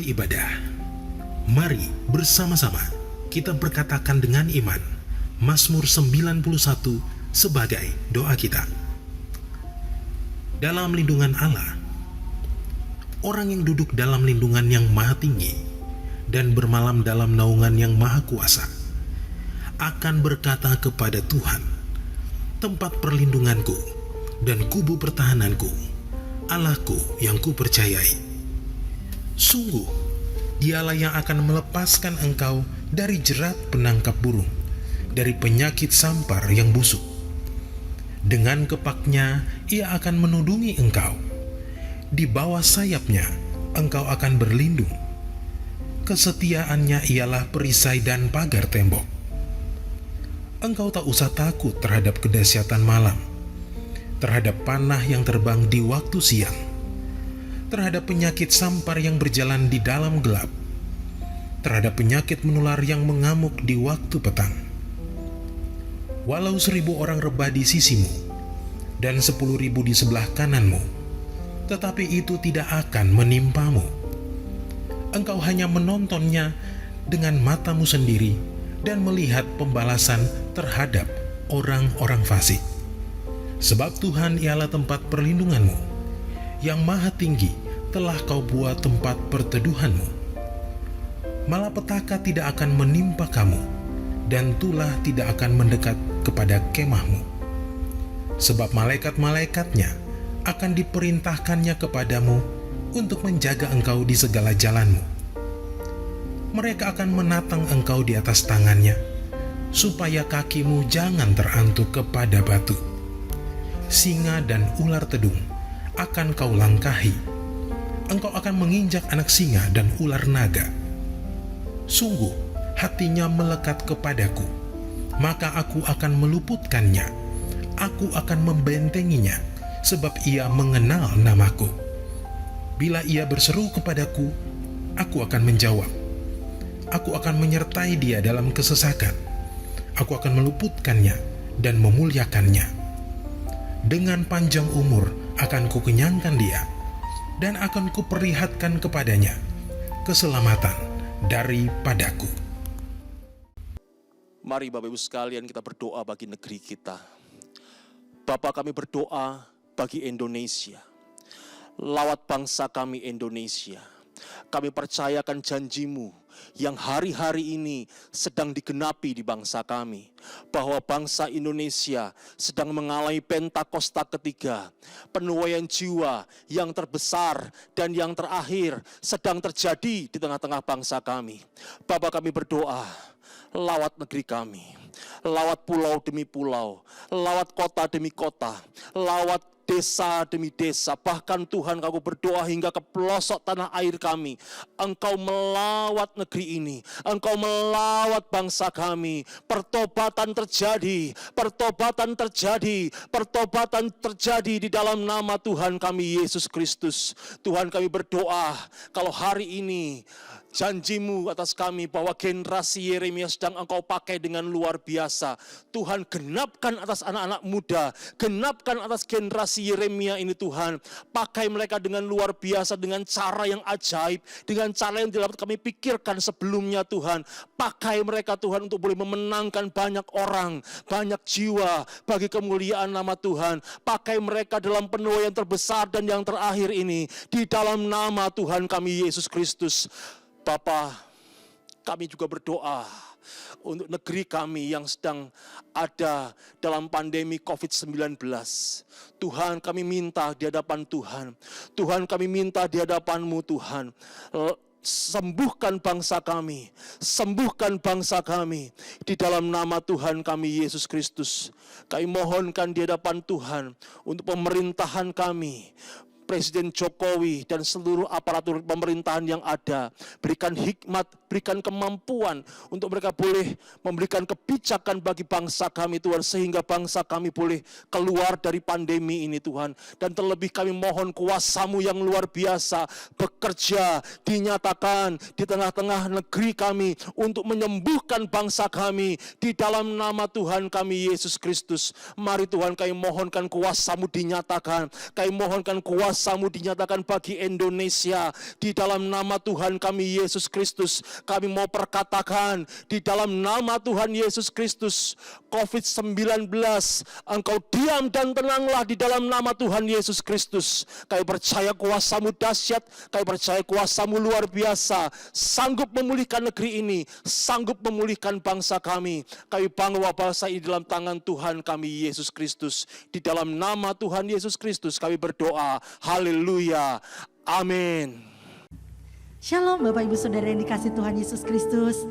beribadah. Mari bersama-sama kita berkatakan dengan iman Mazmur 91 sebagai doa kita. Dalam lindungan Allah, orang yang duduk dalam lindungan yang maha tinggi dan bermalam dalam naungan yang maha kuasa akan berkata kepada Tuhan, tempat perlindunganku dan kubu pertahananku, Allahku yang kupercayai. Sungguh, dialah yang akan melepaskan engkau dari jerat penangkap burung, dari penyakit sampar yang busuk. Dengan kepaknya ia akan menudungi engkau. Di bawah sayapnya engkau akan berlindung. Kesetiaannya ialah perisai dan pagar tembok. Engkau tak usah takut terhadap kedahsyatan malam, terhadap panah yang terbang di waktu siang, terhadap penyakit sampar yang berjalan di dalam gelap, terhadap penyakit menular yang mengamuk di waktu petang. Walau 1.000 orang rebah di sisimu dan 10.000 di sebelah kananmu, tetapi itu tidak akan menimpamu. Engkau hanya menontonnya dengan matamu sendiri dan melihat pembalasan terhadap orang-orang fasik. Sebab Tuhan ialah tempat perlindunganmu, yang maha tinggi telah kau buat tempat perteduhanmu. Malapetaka tidak akan menimpa kamu, dan tulah tidak akan mendekat kepada kemahmu. Sebab malaikat-malaikatnya akan diperintahkannya kepadamu untuk menjaga engkau di segala jalanmu. Mereka akan menatang engkau di atas tangannya, supaya kakimu jangan terantuk kepada batu. Singa dan ular tedung akan kau langkahi. Engkau akan menginjak anak singa dan ular naga. Sungguh, hatinya melekat kepadaku, maka aku akan meluputkannya. Aku akan membentenginya, sebab ia mengenal namaku. Bila ia berseru kepadaku, aku akan menjawab. Aku akan menyertai dia dalam kesesakan. Aku akan meluputkannya dan memuliakannya. Dengan panjang umur akan kukenyangkan dia, dan akan kuperlihatkan kepadanya keselamatan daripadaku. Mari Bapak Ibu sekalian kita berdoa bagi negeri kita. Bapa, kami berdoa bagi Indonesia. Lawat bangsa kami Indonesia. Kami percayakan janji-Mu yang hari-hari ini sedang digenapi di bangsa kami, bahwa bangsa Indonesia sedang mengalami Pentakosta ketiga. Penuaian jiwa yang terbesar dan yang terakhir sedang terjadi di tengah-tengah bangsa kami. Bapa, kami berdoa, lawat negeri kami, lawat pulau demi pulau, lawat kota demi kota, lawat desa demi desa, bahkan Tuhan, aku berdoa hingga ke pelosok tanah air kami. Engkau melawat negeri ini, Engkau melawat bangsa kami. Pertobatan terjadi, pertobatan terjadi, pertobatan terjadi di dalam nama Tuhan kami Yesus Kristus. Tuhan, kami berdoa, kalau hari ini janji-Mu atas kami bahwa generasi Yeremia sedang Engkau pakai dengan luar biasa. Tuhan, genapkan atas anak-anak muda, genapkan atas generasi Yeremia ini Tuhan. Pakai mereka dengan luar biasa, dengan cara yang ajaib, dengan cara yang tidak dapat kami pikirkan sebelumnya Tuhan. Pakai mereka Tuhan untuk boleh memenangkan banyak orang, banyak jiwa bagi kemuliaan nama Tuhan. Pakai mereka dalam penuaian terbesar dan yang terakhir ini, di dalam nama Tuhan kami Yesus Kristus. Bapa, kami juga berdoa untuk negeri kami yang sedang ada dalam pandemi COVID-19. Tuhan, kami minta di hadapan Tuhan. Tuhan, kami minta di hadapan-Mu Tuhan. Sembuhkan bangsa kami, sembuhkan bangsa kami di dalam nama Tuhan kami Yesus Kristus. Kami mohonkan di hadapan Tuhan untuk pemerintahan kami, Presiden Jokowi dan seluruh aparatur pemerintahan yang ada. Berikan hikmat, berikan kemampuan untuk mereka boleh memberikan kebijakan bagi bangsa kami Tuhan, sehingga bangsa kami boleh keluar dari pandemi ini Tuhan. Dan terlebih kami mohon kuasa-Mu yang luar biasa bekerja, dinyatakan di tengah-tengah negeri kami untuk menyembuhkan bangsa kami di dalam nama Tuhan kami Yesus Kristus. Mari Tuhan, kami mohonkan kuasa-Mu dinyatakan, kami mohonkan kuasa kuasa-Mu dinyatakan bagi Indonesia. Di dalam nama Tuhan kami Yesus Kristus, kami mau perkatakan di dalam nama Tuhan Yesus Kristus, COVID-19, Engkau diam dan tenanglah di dalam nama Tuhan Yesus Kristus. Kami percaya kuasa-Mu dahsyat, kami percaya kuasa-Mu luar biasa, sanggup memulihkan negeri ini, sanggup memulihkan bangsa kami. Kami bawa bangsa ini dalam tangan Tuhan kami Yesus Kristus. Di dalam nama Tuhan Yesus Kristus kami berdoa. Haleluya. Amin. Shalom Bapak Ibu Saudara yang dikasih Tuhan Yesus Kristus.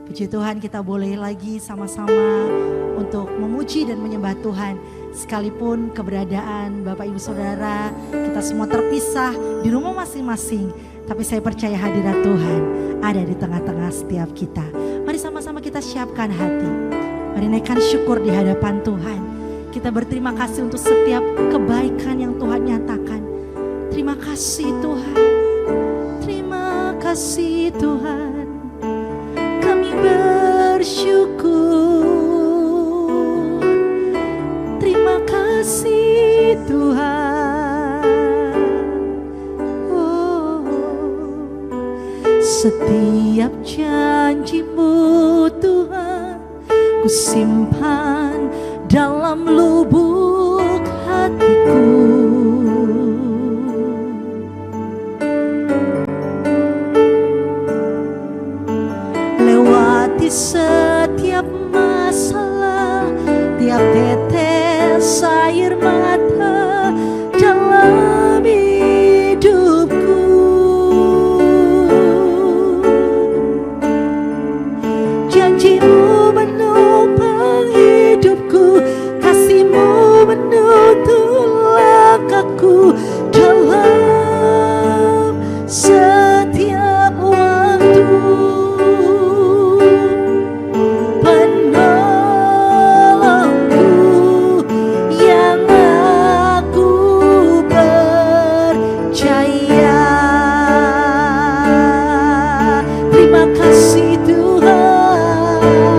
Puji Tuhan, kita boleh lagi sama-sama untuk memuji dan menyembah Tuhan. Sekalipun keberadaan Bapak Ibu Saudara, kita semua terpisah di rumah masing-masing, tapi saya percaya hadirat Tuhan ada di tengah-tengah setiap kita. Mari sama-sama kita siapkan hati. Mari naikkan syukur di hadapan Tuhan. Kita berterima kasih untuk setiap kebaikan yang Tuhan nyatakan. Terima kasih Tuhan. Terima kasih Tuhan. Kami bersyukur. Terima kasih Tuhan. Oh, setiap janji-Mu Tuhan, ku simpan dalam lubuk hatiku. Lewati setiap masalah, tiap tetes air mata dalam hidupku. Janji-Mu menopang hidupku, kasih-Mu menuntun langkahku dalam setiap waktu. Penolongku yang aku percaya. Terima kasih Tuhan.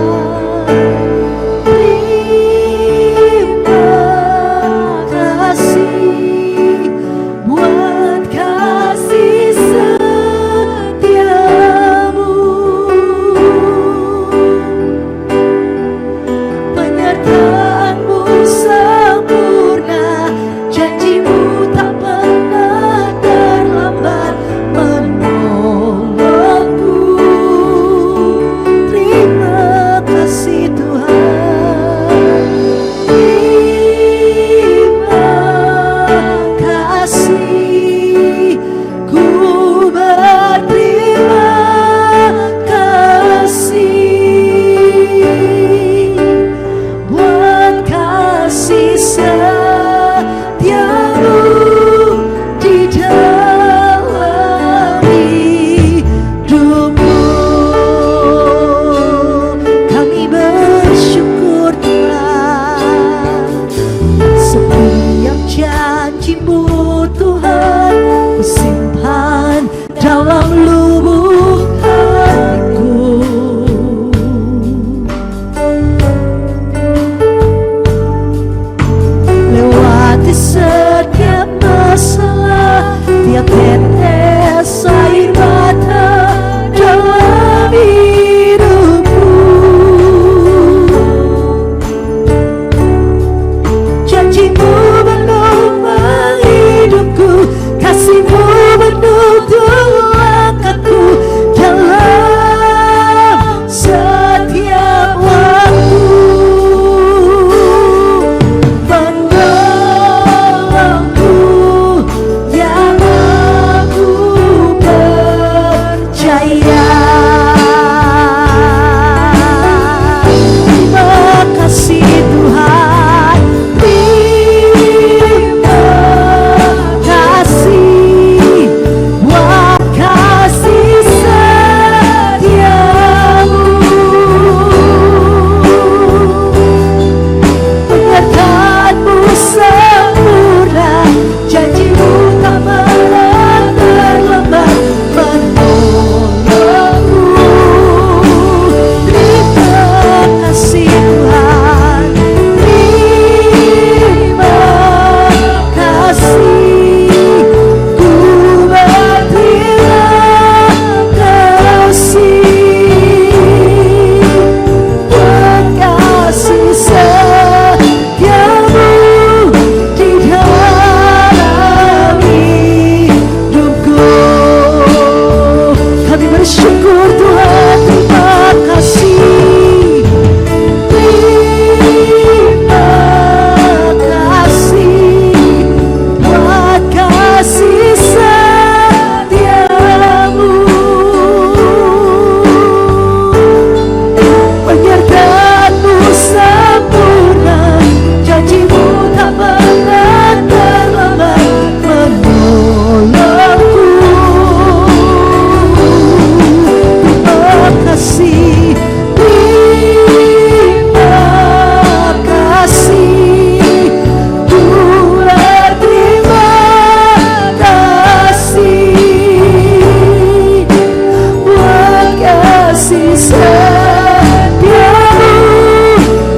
setiamu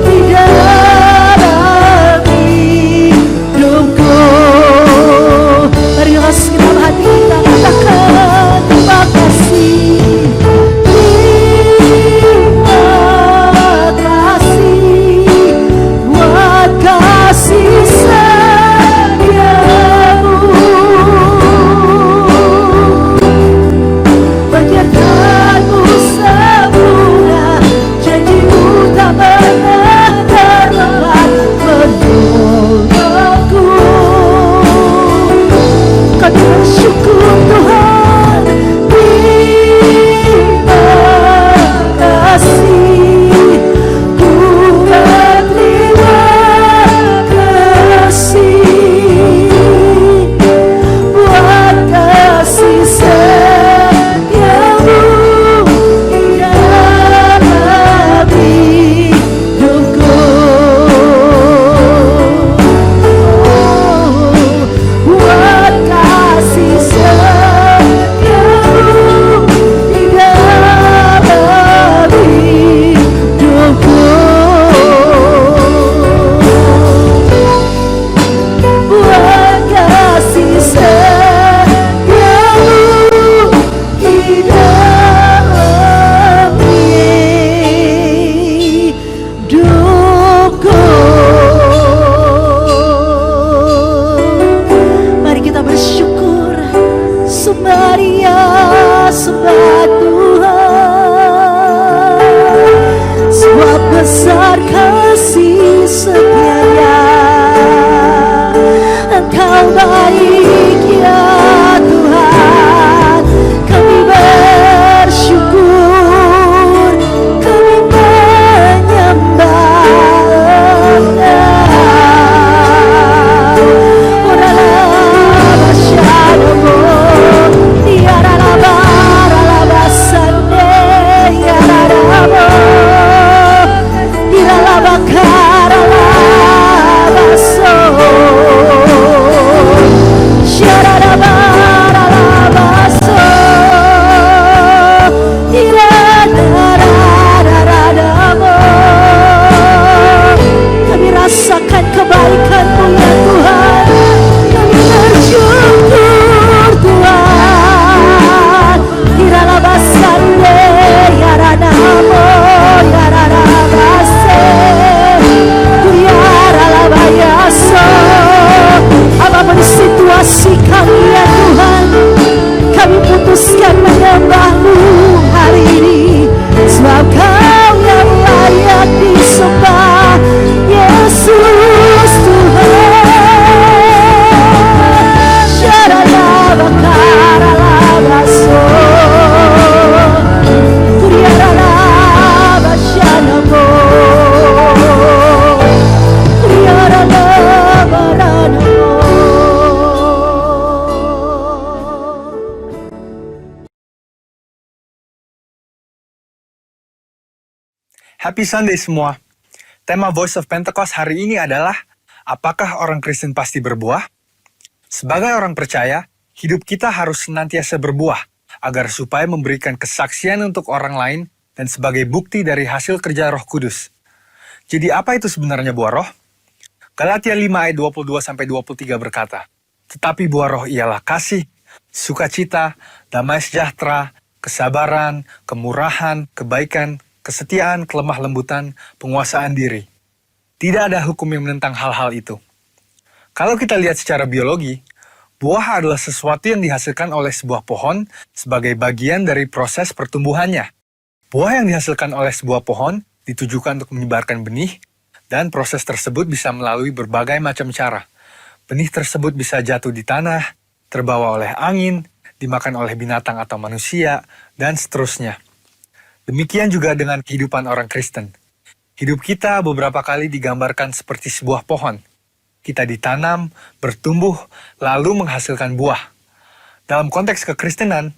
di dalam hidupku. Marilah segenap hati kita katakan terima kasih. Terima kasih buat kasih setiamu. Penyertaanmu sempurna, janjimu tak pernah terlambat menolongku. Kami bersyukur Tuhan, terima kasih. Ku berterima kasih buat kasih setiamu di dalam hidupku. Buat kasih setiamu di dalam hidupku. Buat kasih setiamu di dalam hidupku. Mari kita bersyukur, sembah Dia, sembah Tuhan, sebab besar kasih setia-Nya. Engkau baik ya Tuhan, kami bersyukur, kami menyembah Engkau. Oralah basyadamu, tiaralah barala sande, yaradamu, iralah bakaralah baso. Kami rasakan kebaikan-Mu ya Tuhan, kami bersyukur Tuhan. Iralah basande yaranamo yararabase kuyaralah bayaso. Apapun situasi kami ya Tuhan, kami putuskan menyembah-Mu hari ini, sebab Kau yang layak disembah, Yesus Tuhan. Syarala bakaralah baso, kuriarala basyanamo, kuriarala baranamo. Happy Sunday semua. Tema Voice of Pentecost hari ini adalah, apakah orang Kristen pasti berbuah? Sebagai orang percaya, hidup kita harus senantiasa berbuah, agar supaya memberikan kesaksian untuk orang lain dan sebagai bukti dari hasil kerja Roh Kudus. Jadi apa itu sebenarnya buah roh? Galatia 5 ayat 22-23 berkata, tetapi buah roh ialah kasih, sukacita, damai sejahtera, kesabaran, kemurahan, kebaikan, kesetiaan, kelemah lembutan, penguasaan diri. Tidak ada hukum yang menentang hal-hal itu. Kalau kita lihat secara biologi, buah adalah sesuatu yang dihasilkan oleh sebuah pohon sebagai bagian dari proses pertumbuhannya. Buah yang dihasilkan oleh sebuah pohon ditujukan untuk menyebarkan benih, dan proses tersebut bisa melalui berbagai macam cara. Benih tersebut bisa jatuh di tanah, terbawa oleh angin, dimakan oleh binatang atau manusia, dan seterusnya. Demikian juga dengan kehidupan orang Kristen. Hidup kita beberapa kali digambarkan seperti sebuah pohon. Kita ditanam, bertumbuh, lalu menghasilkan buah. Dalam konteks kekristenan,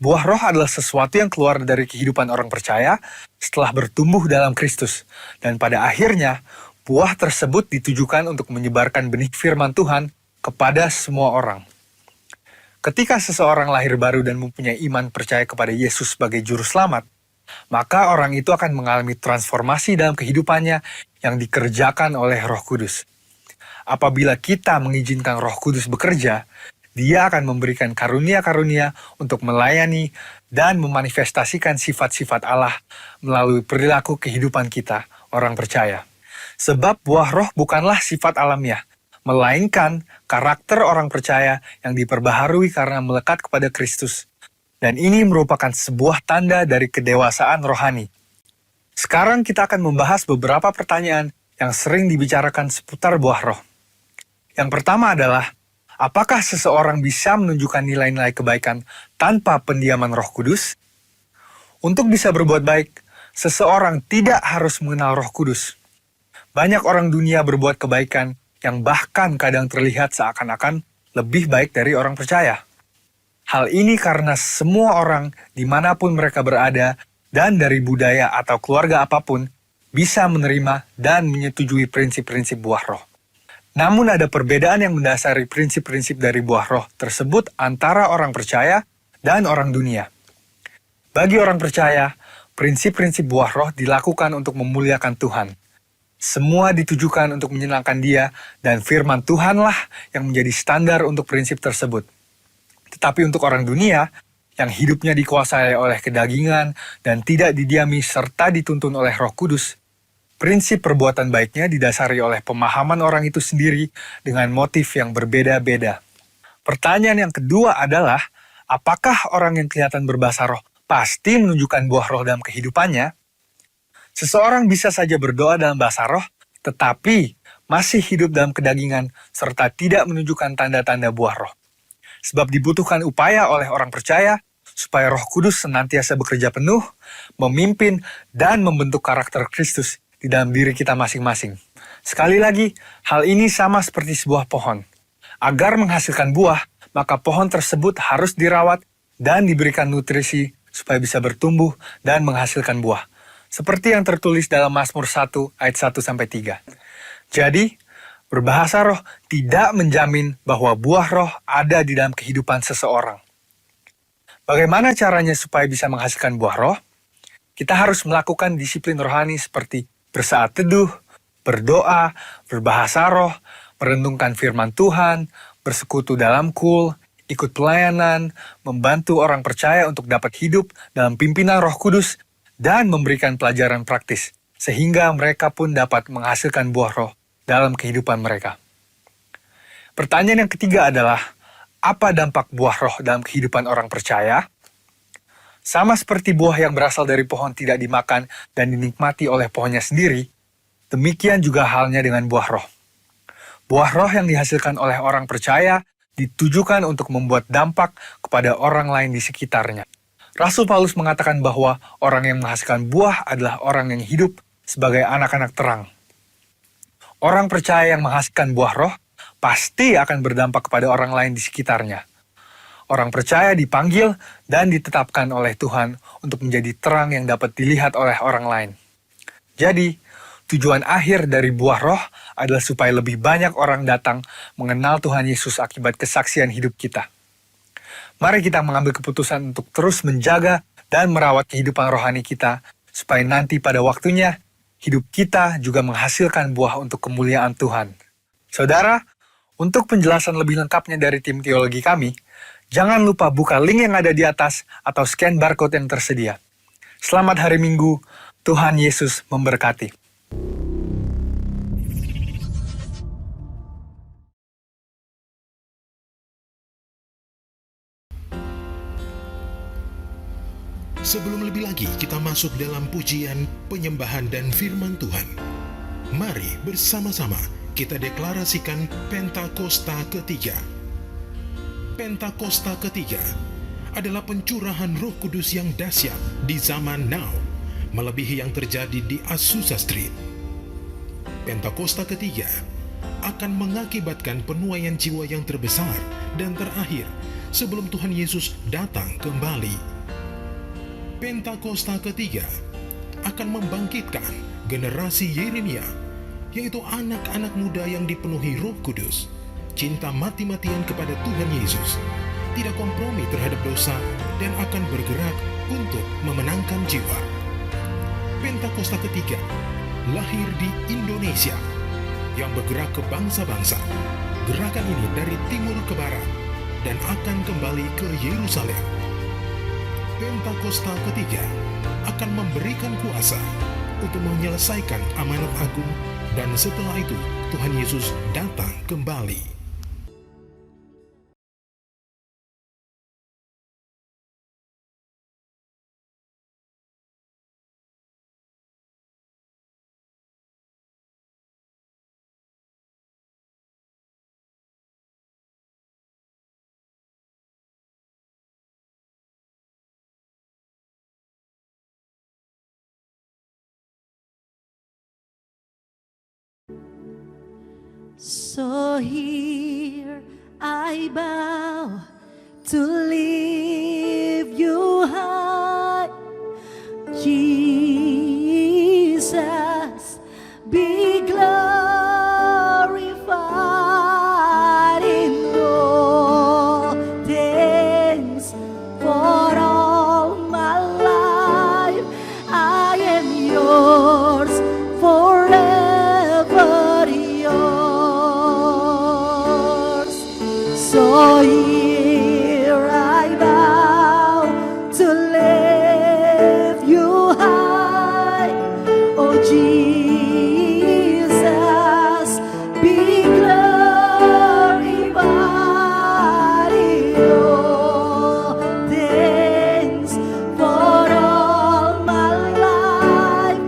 buah roh adalah sesuatu yang keluar dari kehidupan orang percaya setelah bertumbuh dalam Kristus. Dan pada akhirnya, buah tersebut ditujukan untuk menyebarkan benih firman Tuhan kepada semua orang. Ketika seseorang lahir baru dan mempunyai iman percaya kepada Yesus sebagai juru selamat, maka orang itu akan mengalami transformasi dalam kehidupannya yang dikerjakan oleh Roh Kudus. Apabila kita mengizinkan Roh Kudus bekerja, Dia akan memberikan karunia-karunia untuk melayani dan memanifestasikan sifat-sifat Allah melalui perilaku kehidupan kita, orang percaya. Sebab buah roh bukanlah sifat alamiah, melainkan karakter orang percaya yang diperbaharui karena melekat kepada Kristus. Dan ini merupakan sebuah tanda dari kedewasaan rohani. Sekarang kita akan membahas beberapa pertanyaan yang sering dibicarakan seputar buah roh. Yang pertama adalah, apakah seseorang bisa menunjukkan nilai-nilai kebaikan tanpa pendiaman Roh Kudus? Untuk bisa berbuat baik, seseorang tidak harus mengenal Roh Kudus. Banyak orang dunia berbuat kebaikan yang bahkan kadang terlihat seakan-akan lebih baik dari orang percaya. Hal ini karena semua orang dimanapun mereka berada dan dari budaya atau keluarga apapun bisa menerima dan menyetujui prinsip-prinsip buah roh. Namun ada perbedaan yang mendasari prinsip-prinsip dari buah roh tersebut antara orang percaya dan orang dunia. Bagi orang percaya, prinsip-prinsip buah roh dilakukan untuk memuliakan Tuhan. Semua ditujukan untuk menyenangkan Dia dan firman Tuhanlah yang menjadi standar untuk prinsip tersebut. Tetapi untuk orang dunia, yang hidupnya dikuasai oleh kedagingan dan tidak didiami serta dituntun oleh Roh Kudus, prinsip perbuatan baiknya didasari oleh pemahaman orang itu sendiri dengan motif yang berbeda-beda. Pertanyaan yang kedua adalah, apakah orang yang kelihatan berbahasa roh pasti menunjukkan buah roh dalam kehidupannya? Seseorang bisa saja berdoa dalam bahasa roh, tetapi masih hidup dalam kedagingan serta tidak menunjukkan tanda-tanda buah roh. Sebab dibutuhkan upaya oleh orang percaya supaya Roh Kudus senantiasa bekerja penuh, memimpin, dan membentuk karakter Kristus di dalam diri kita masing-masing. Sekali lagi, hal ini sama seperti sebuah pohon. Agar menghasilkan buah, maka pohon tersebut harus dirawat dan diberikan nutrisi supaya bisa bertumbuh dan menghasilkan buah. Seperti yang tertulis dalam Mazmur 1 ayat 1-3. Jadi, berbahasa roh tidak menjamin bahwa buah roh ada di dalam kehidupan seseorang. Bagaimana caranya supaya bisa menghasilkan buah roh? Kita harus melakukan disiplin rohani seperti bersaat teduh, berdoa, berbahasa roh, merenungkan firman Tuhan, bersekutu dalam kul, ikut pelayanan, membantu orang percaya untuk dapat hidup dalam pimpinan Roh Kudus, dan memberikan pelajaran praktis, sehingga mereka pun dapat menghasilkan buah roh dalam kehidupan mereka. Pertanyaan yang ketiga adalah, apa dampak buah roh dalam kehidupan orang percaya? Sama seperti buah yang berasal dari pohon tidak dimakan dan dinikmati oleh pohonnya sendiri, demikian juga halnya dengan buah roh. Buah roh yang dihasilkan oleh orang percaya ditujukan untuk membuat dampak kepada orang lain di sekitarnya. Rasul Paulus mengatakan bahwa orang yang menghasilkan buah adalah orang yang hidup sebagai anak-anak terang. Orang percaya yang menghasilkan buah roh pasti akan berdampak kepada orang lain di sekitarnya. Orang percaya dipanggil dan ditetapkan oleh Tuhan untuk menjadi terang yang dapat dilihat oleh orang lain. Jadi, tujuan akhir dari buah roh adalah supaya lebih banyak orang datang mengenal Tuhan Yesus akibat kesaksian hidup kita. Mari kita mengambil keputusan untuk terus menjaga dan merawat kehidupan rohani kita, supaya nanti pada waktunya, hidup kita juga menghasilkan buah untuk kemuliaan Tuhan. Saudara, untuk penjelasan lebih lengkapnya dari tim teologi kami, jangan lupa buka link yang ada di atas atau scan barcode yang tersedia. Selamat hari Minggu, Tuhan Yesus memberkati. Sebelum lebih lagi kita masuk dalam pujian, penyembahan, dan firman Tuhan, mari bersama-sama kita deklarasikan Pentakosta ketiga. Pentakosta ketiga adalah pencurahan Roh Kudus yang dahsyat di zaman now, melebihi yang terjadi di Azusa Street. Pentakosta ketiga akan mengakibatkan penuaian jiwa yang terbesar dan terakhir sebelum Tuhan Yesus datang kembali. Pentakosta ketiga akan membangkitkan generasi Yeremia, yaitu anak-anak muda yang dipenuhi Roh Kudus, cinta mati-matian kepada Tuhan Yesus, tidak kompromi terhadap dosa, dan akan bergerak untuk memenangkan jiwa. Pentakosta ketiga lahir di Indonesia yang bergerak ke bangsa-bangsa. Gerakan ini dari timur ke barat dan akan kembali ke Yerusalem. Pentakosta ketiga akan memberikan kuasa untuk menyelesaikan amanat agung, dan setelah itu Tuhan Yesus datang kembali. So here I bow to lift you high, Jesus, be glorified in all things. For all my life I am yours, forever yours. So here I bow to lift you high, oh Jesus, be glorified in all things. For all my life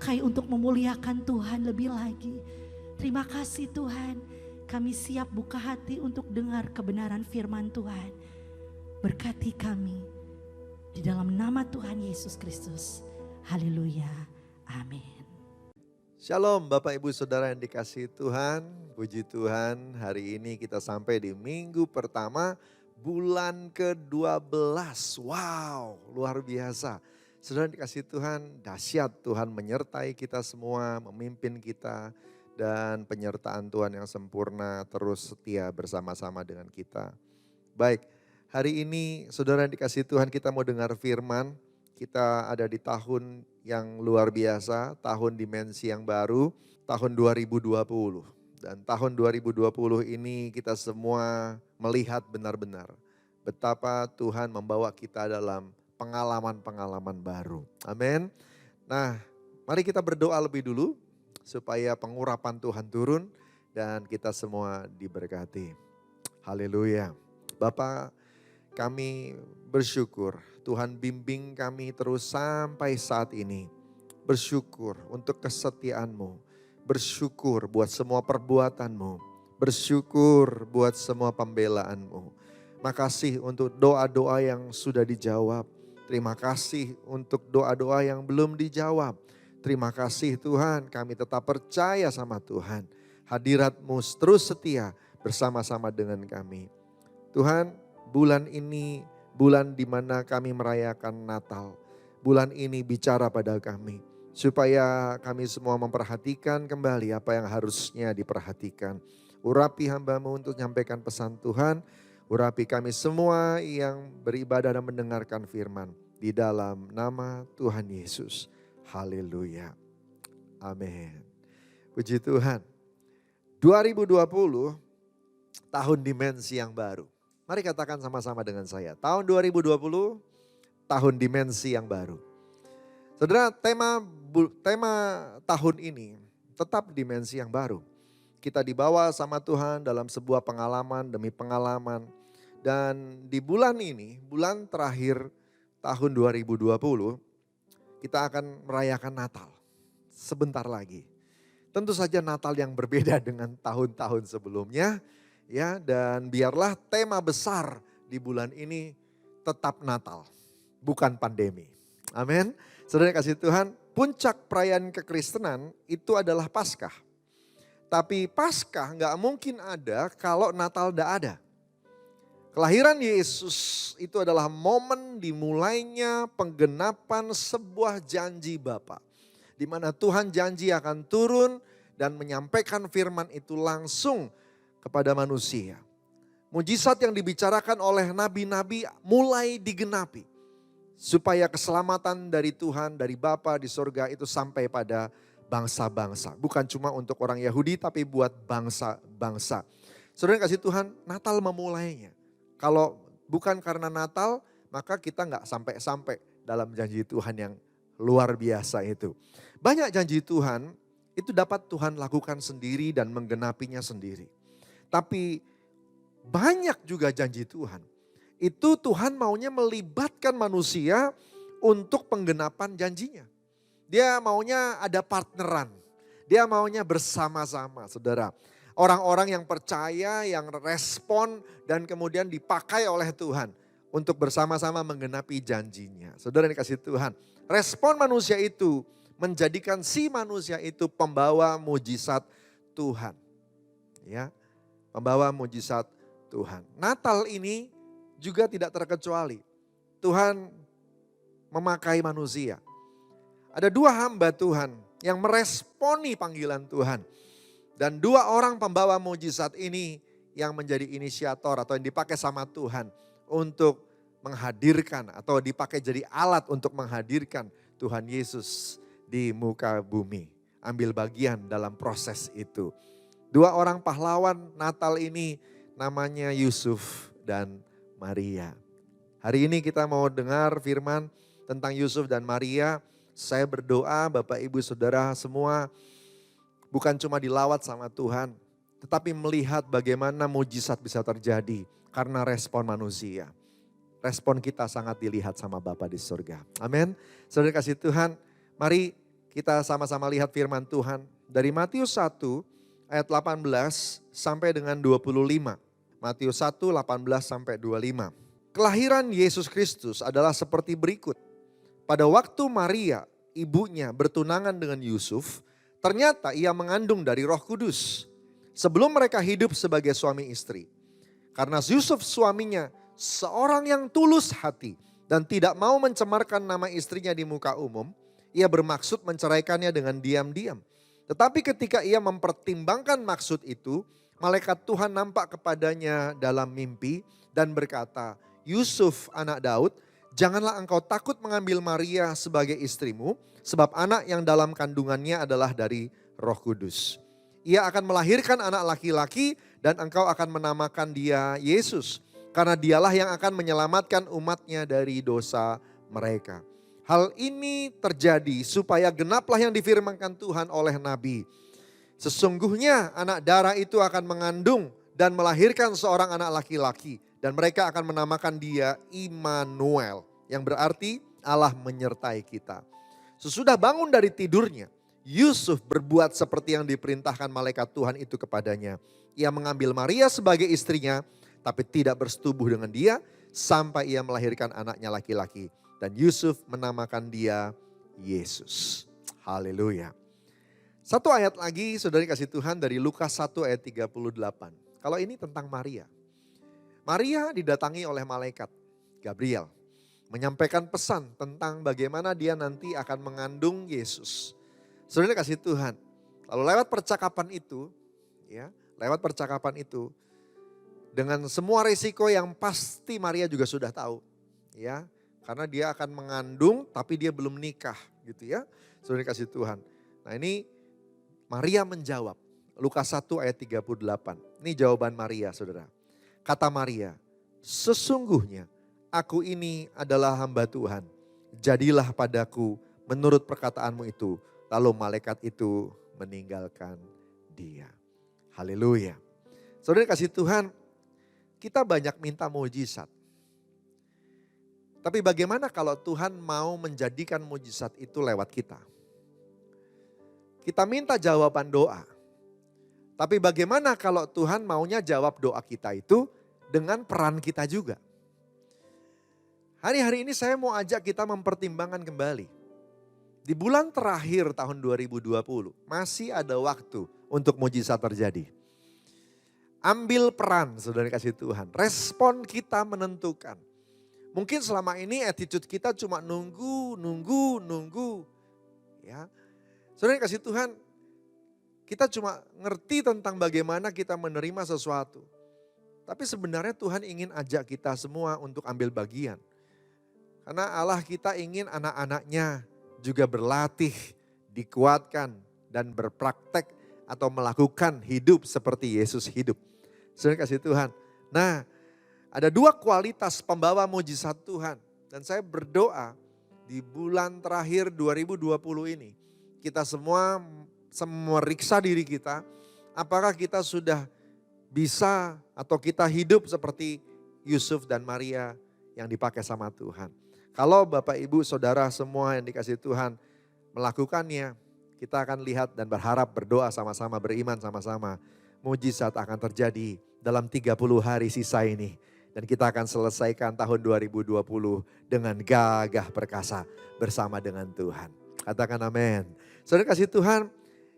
pakai untuk memuliakan Tuhan lebih lagi. Terima kasih Tuhan, kami siap buka hati untuk dengar kebenaran firman Tuhan. Berkati kami di dalam nama Tuhan Yesus Kristus. Haleluya. Amin. Shalom Bapak Ibu Saudara yang dikasihi Tuhan, puji Tuhan hari ini kita sampai di minggu pertama bulan ke-12. Wow, luar biasa. Saudara yang dikasihi Tuhan, dahsyat Tuhan menyertai kita semua, memimpin kita, dan penyertaan Tuhan yang sempurna terus setia bersama-sama dengan kita. Baik, hari ini saudara yang dikasihi Tuhan kita mau dengar firman. Kita ada di tahun yang luar biasa, tahun dimensi yang baru, tahun 2020. Dan tahun 2020 ini kita semua melihat benar-benar betapa Tuhan membawa kita dalam pengalaman-pengalaman baru. Amin. Nah, mari kita berdoa lebih dulu supaya pengurapan Tuhan turun dan kita semua diberkati. Haleluya. Bapa, kami bersyukur Tuhan bimbing kami terus sampai saat ini. Bersyukur untuk kesetiaan-Mu. Bersyukur buat semua perbuatan-Mu. Bersyukur buat semua pembelaan-Mu. Makasih untuk doa-doa yang sudah dijawab. Terima kasih untuk doa-doa yang belum dijawab. Terima kasih Tuhan, kami tetap percaya sama Tuhan. Hadirat-Mu terus setia bersama-sama dengan kami. Tuhan, bulan ini bulan di mana kami merayakan Natal. Bulan ini bicara pada kami. Supaya kami semua memperhatikan kembali apa yang harusnya diperhatikan. Urapi hamba-Mu untuk menyampaikan pesan Tuhan. Urapi kami semua yang beribadah dan mendengarkan firman. Di dalam nama Tuhan Yesus. Haleluya. Amin. Puji Tuhan. 2020 tahun dimensi yang baru. Mari katakan sama-sama dengan saya. Tahun 2020, tahun dimensi yang baru. Saudara, tema tahun ini tetap dimensi yang baru. Kita dibawa sama Tuhan dalam sebuah pengalaman demi pengalaman. Dan di bulan ini, bulan terakhir tahun 2020, kita akan merayakan Natal. Sebentar lagi. Tentu saja Natal yang berbeda dengan tahun-tahun sebelumnya. Ya, dan biarlah tema besar di bulan ini tetap Natal, bukan pandemi. Amin. Saudara kasih Tuhan, puncak perayaan kekristenan itu adalah Paskah. Tapi Paskah nggak mungkin ada kalau Natal tidak ada. Kelahiran Yesus itu adalah momen dimulainya penggenapan sebuah janji Bapa, di mana Tuhan janji akan turun dan menyampaikan firman itu langsung kepada manusia. Mujizat yang dibicarakan oleh nabi-nabi mulai digenapi. Supaya keselamatan dari Tuhan, dari Bapa di sorga itu sampai pada bangsa-bangsa. Bukan cuma untuk orang Yahudi tapi buat bangsa-bangsa. Saudara kasih Tuhan, Natal memulainya. Kalau bukan karena Natal maka kita nggak sampai-sampai dalam janji Tuhan yang luar biasa itu. Banyak janji Tuhan itu dapat Tuhan lakukan sendiri dan menggenapinya sendiri. Tapi banyak juga janji Tuhan. Itu Tuhan maunya melibatkan manusia untuk penggenapan janjinya. Dia maunya ada partneran. Dia maunya bersama-sama, saudara. Orang-orang yang percaya, yang respon dan kemudian dipakai oleh Tuhan untuk bersama-sama menggenapi janjinya. Saudara yang dikasihi Tuhan, respon manusia itu menjadikan si manusia itu pembawa mujizat Tuhan. Ya. Membawa mujizat Tuhan. Natal ini juga tidak terkecuali. Tuhan memakai manusia. Ada dua hamba Tuhan yang meresponi panggilan Tuhan. Dan dua orang pembawa mujizat ini yang menjadi inisiator atau yang dipakai sama Tuhan untuk menghadirkan atau dipakai jadi alat untuk menghadirkan Tuhan Yesus di muka bumi. Ambil bagian dalam proses itu. Dua orang pahlawan Natal ini namanya Yusuf dan Maria. Hari ini kita mau dengar firman tentang Yusuf dan Maria. Saya berdoa Bapak Ibu Saudara semua bukan cuma dilawat sama Tuhan. Tetapi melihat bagaimana mujizat bisa terjadi karena respon manusia. Respon kita sangat dilihat sama Bapa di surga. Amin. Saudara kasih Tuhan, mari Kita sama-sama lihat firman Tuhan dari Matius 1 ayat 18 sampai dengan 25. Matius 1, 18 sampai 25. Kelahiran Yesus Kristus adalah seperti berikut. Pada waktu Maria, ibunya bertunangan dengan Yusuf, ternyata ia mengandung dari Roh Kudus. Sebelum mereka hidup sebagai suami istri. Karena Yusuf suaminya seorang yang tulus hati dan tidak mau mencemarkan nama istrinya di muka umum, ia bermaksud menceraikannya dengan diam-diam. Tetapi ketika ia mempertimbangkan maksud itu, malaikat Tuhan nampak kepadanya dalam mimpi dan berkata, Yusuf anak Daud, janganlah engkau takut mengambil Maria sebagai istrimu, sebab anak yang dalam kandungannya adalah dari Roh Kudus. Ia akan melahirkan anak laki-laki dan engkau akan menamakan dia Yesus. Karena dialah yang akan menyelamatkan umatnya dari dosa mereka. Hal ini terjadi supaya genaplah yang difirmankan Tuhan oleh Nabi. Sesungguhnya anak darah itu akan mengandung dan melahirkan seorang anak laki-laki. Dan mereka akan menamakan dia Immanuel. Yang berarti Allah menyertai kita. Sesudah bangun dari tidurnya, Yusuf berbuat seperti yang diperintahkan malaikat Tuhan itu kepadanya. Ia mengambil Maria sebagai istrinya, tapi tidak bersetubuh dengan dia sampai ia melahirkan anaknya laki-laki. Dan Yusuf menamakan dia Yesus. Haleluya. Satu ayat lagi saudara kasih Tuhan dari Lukas 1 ayat 38. Kalau ini tentang Maria. Maria didatangi oleh malaikat Gabriel. Menyampaikan pesan tentang bagaimana dia nanti akan mengandung Yesus. Saudara kasih Tuhan. Lalu lewat percakapan itu, dengan semua risiko yang pasti Maria juga sudah tahu, ya, karena dia akan mengandung tapi dia belum nikah, gitu ya, saudara kasih Tuhan. Nah ini Maria menjawab, Lukas 1 ayat 38. Ini jawaban Maria, saudara. Kata Maria, sesungguhnya aku ini adalah hamba Tuhan. Jadilah padaku menurut perkataanmu itu. Lalu malaikat itu meninggalkan dia. Haleluya. Saudara kasih Tuhan, kita banyak minta mujizat. Tapi bagaimana kalau Tuhan mau menjadikan mujizat itu lewat kita? Kita minta jawaban doa. Tapi bagaimana kalau Tuhan maunya jawab doa kita itu dengan peran kita juga? Hari-hari ini saya mau ajak kita mempertimbangkan kembali. Di bulan terakhir tahun 2020 masih ada waktu untuk mujizat terjadi. Ambil peran saudara kasih Tuhan. Respon kita menentukan. Mungkin selama ini attitude kita cuma nunggu. Ya. Saudara kasih Tuhan, kita cuma ngerti tentang bagaimana kita menerima sesuatu. Tapi sebenarnya Tuhan ingin ajak kita semua untuk ambil bagian. Karena Allah kita ingin anak-anaknya juga berlatih, dikuatkan dan berpraktek atau melakukan hidup seperti Yesus hidup. Saudara kasih Tuhan. Nah, ada dua kualitas pembawa mujizat Tuhan. Dan saya berdoa di bulan terakhir 2020 ini, kita semua memeriksa diri kita, apakah kita sudah bisa atau kita hidup seperti Yusuf dan Maria yang dipakai sama Tuhan. Kalau Bapak Ibu Saudara semua yang dikasih Tuhan melakukannya, kita akan lihat dan berharap berdoa sama-sama, beriman sama-sama. Mujizat akan terjadi dalam 30 hari sisa ini. Dan kita akan selesaikan tahun 2020 dengan gagah perkasa bersama dengan Tuhan. Katakan amin. Saudara kasih Tuhan,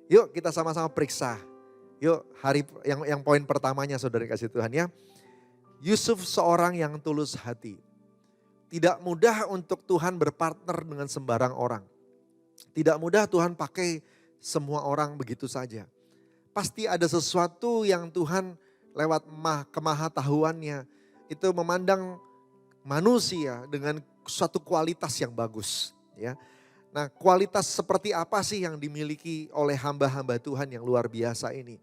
yuk kita sama-sama periksa. Yuk hari yang poin pertamanya saudara kasih Tuhan ya. Yusuf seorang yang tulus hati. Tidak mudah untuk Tuhan berpartner dengan sembarang orang. Tidak mudah Tuhan pakai semua orang begitu saja. Pasti ada sesuatu yang Tuhan lewat kemahatauannya itu memandang manusia dengan suatu kualitas yang bagus. Ya. Nah kualitas seperti apa sih yang dimiliki oleh hamba-hamba Tuhan yang luar biasa ini?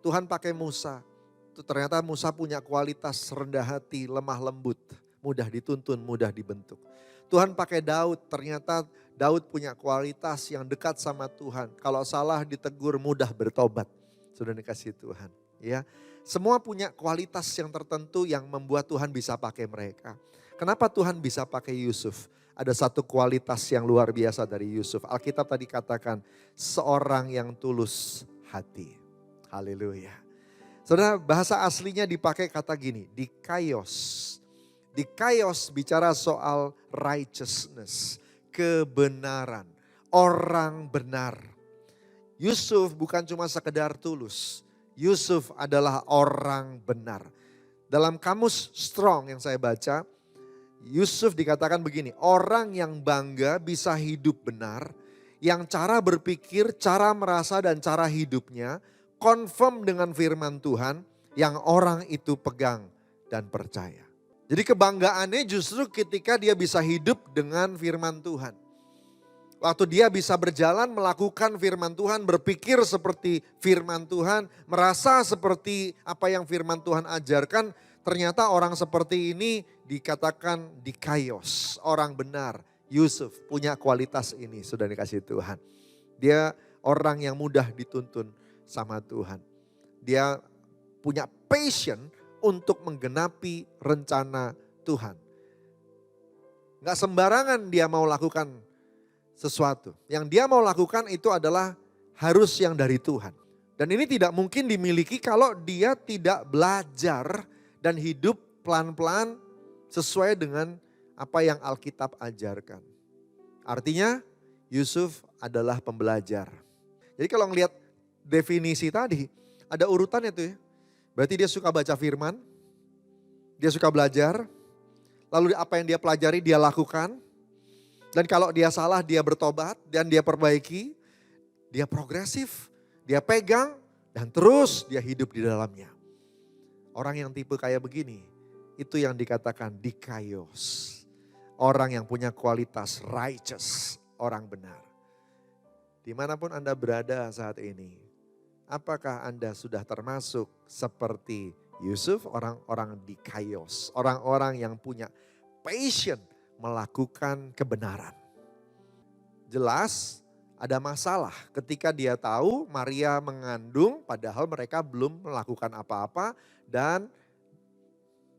Tuhan pakai Musa. Ternyata Musa punya kualitas rendah hati, lemah lembut. Mudah dituntun, mudah dibentuk. Tuhan pakai Daud, ternyata Daud punya kualitas yang dekat sama Tuhan. Kalau salah ditegur mudah bertobat. Sudah dikasih Tuhan. Ya, semua punya kualitas yang tertentu yang membuat Tuhan bisa pakai mereka. Kenapa Tuhan bisa pakai Yusuf? ada satu kualitas yang luar biasa dari Yusuf. Alkitab tadi katakan seorang yang tulus hati. Haleluya. Saudara, bahasa aslinya dipakai kata gini, dikaios. Dikaios bicara soal righteousness, kebenaran, orang benar. Yusuf bukan cuma sekedar tulus, Yusuf adalah orang benar. Dalam kamus Strong yang saya baca, Yusuf dikatakan begini, orang yang bangga bisa hidup benar, yang cara berpikir, cara merasa dan cara hidupnya confirm dengan firman Tuhan yang orang itu pegang dan percaya. Jadi kebanggaannya justru ketika dia bisa hidup dengan firman Tuhan. Waktu dia bisa berjalan melakukan firman Tuhan, berpikir seperti firman Tuhan, merasa seperti apa yang firman Tuhan ajarkan, ternyata orang seperti ini dikatakan dikaios, orang benar. Yusuf punya kualitas ini, sudah dikasih Tuhan. Dia orang yang mudah dituntun sama Tuhan. Dia punya passion untuk menggenapi rencana Tuhan. Gak sembarangan dia mau lakukan sesuatu. Yang dia mau lakukan itu adalah harus yang dari Tuhan. Dan ini tidak mungkin dimiliki kalau dia tidak belajar dan hidup pelan-pelan sesuai dengan apa yang Alkitab ajarkan. Artinya Yusuf adalah pembelajar. Jadi kalau ngelihat definisi tadi, ada urutannya tuh ya. Berarti dia suka baca firman, dia suka belajar, lalu apa yang dia pelajari dia lakukan. Dan kalau dia salah dia bertobat dan dia perbaiki, dia progresif, dia pegang dan terus dia hidup di dalamnya. Orang yang tipe kayak begini, itu yang dikatakan dikaios. Orang yang punya kualitas righteous, orang benar. Dimanapun Anda berada saat ini, apakah Anda sudah termasuk seperti Yusuf, orang-orang dikaios, orang-orang yang punya passion melakukan kebenaran. Jelas ada masalah ketika dia tahu Maria mengandung padahal mereka belum melakukan apa-apa dan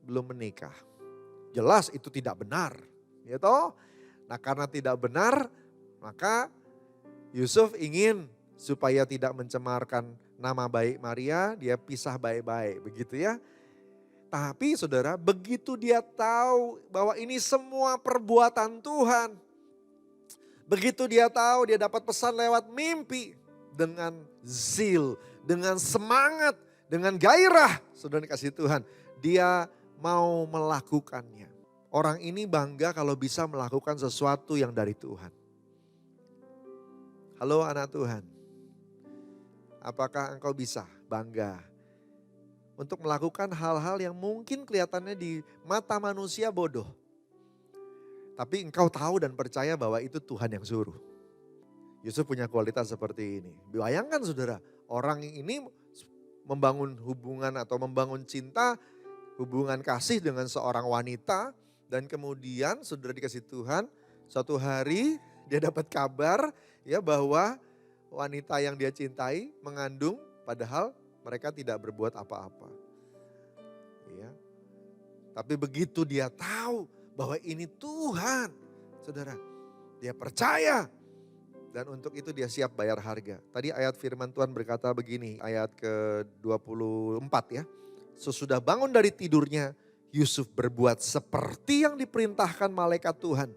belum menikah. Jelas itu tidak benar. Gitu. Nah karena tidak benar maka Yusuf ingin supaya tidak mencemarkan nama baik Maria, dia pisah baik-baik begitu ya. Tapi saudara begitu dia tahu bahwa ini semua perbuatan Tuhan. Begitu dia tahu dia dapat pesan lewat mimpi dengan zeal, dengan semangat, dengan gairah. Saudara dikasih Tuhan, dia mau melakukannya. Orang ini bangga kalau bisa melakukan sesuatu yang dari Tuhan. Halo anak Tuhan, apakah engkau bisa bangga untuk melakukan hal-hal yang mungkin kelihatannya di mata manusia bodoh. Tapi engkau tahu dan percaya bahwa itu Tuhan yang suruh. Yusuf punya kualitas seperti ini. Bayangkan saudara, orang ini membangun hubungan atau membangun cinta, hubungan kasih dengan seorang wanita. Dan kemudian saudara dikasih Tuhan, suatu hari dia dapat kabar ya bahwa wanita yang dia cintai mengandung padahal mereka tidak berbuat apa-apa. Ya. Tapi begitu dia tahu bahwa ini Tuhan, saudara, dia percaya. Dan untuk itu dia siap bayar harga. Tadi ayat firman Tuhan berkata begini, ayat ke-24 ya. Sesudah bangun dari tidurnya, Yusuf berbuat seperti yang diperintahkan malaikat Tuhan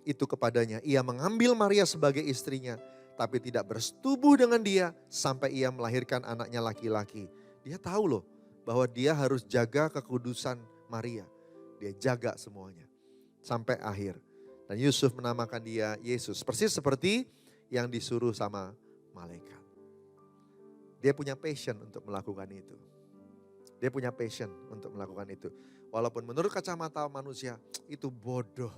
itu kepadanya. Ia mengambil Maria sebagai istrinya, tapi tidak bersetubuh dengan dia sampai ia melahirkan anaknya laki-laki. Dia tahu loh bahwa dia harus jaga kekudusan Maria. Dia jaga semuanya sampai akhir. Dan Yusuf menamakan dia Yesus. Persis seperti yang disuruh sama malaikat. Dia punya passion untuk melakukan itu. Dia punya passion untuk melakukan itu. Walaupun menurut kacamata manusia itu bodoh.